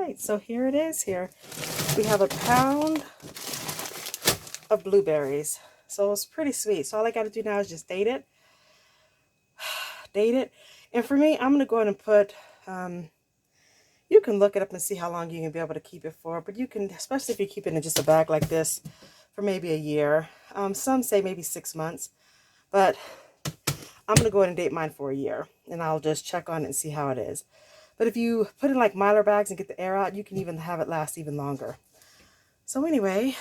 right, so here it is here. We have a pound of blueberries. So it's pretty sweet. So all I got to do now is just date it. Date it. And for me, I'm going to go ahead and put, you can look it up and see how long you can be able to keep it for. But you can, especially if you keep it in just a bag like this, for maybe a year. Some say maybe 6 months. But I'm going to go ahead and date mine for a year. And I'll just check on it and see how it is. But if you put it in like Mylar bags and get the air out, you can even have it last even longer. So anyway,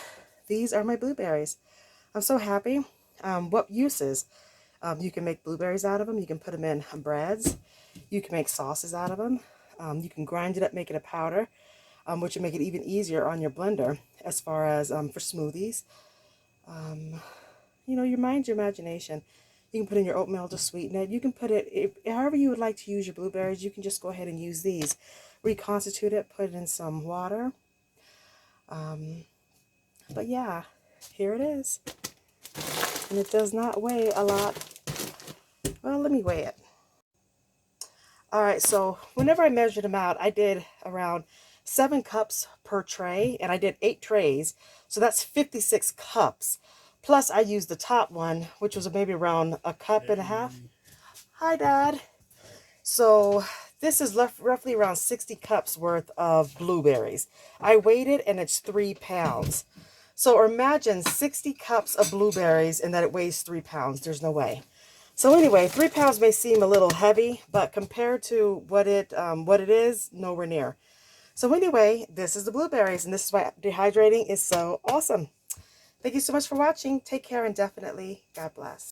these are my blueberries. I'm so happy. What uses? You can make blueberries out of them. You can put them in breads. You can make sauces out of them. You can grind it up, make it a powder, which will make it even easier on your blender as far as for smoothies. You know, your mind's your imagination. You can put in your oatmeal to sweeten it. You can put it, however you would like to use your blueberries, you can just go ahead and use these. Reconstitute it, put it in some water. But yeah, here it is. And it does not weigh a lot. Well, let me weigh it. All right, so whenever I measured them out, I did around 7 cups per tray, and I did 8 trays. So that's 56 cups. Plus, I used the top one, which was maybe around a cup and a half. Hi, Dad. So this is roughly around 60 cups worth of blueberries. I weighed it, and it's 3 pounds. So imagine 60 cups of blueberries and that it weighs 3 pounds. There's no way. So anyway, 3 pounds may seem a little heavy, but compared to what it is, nowhere near. So anyway, this is the blueberries, and this is why dehydrating is so awesome. Thank you so much for watching. Take care, and definitely God bless.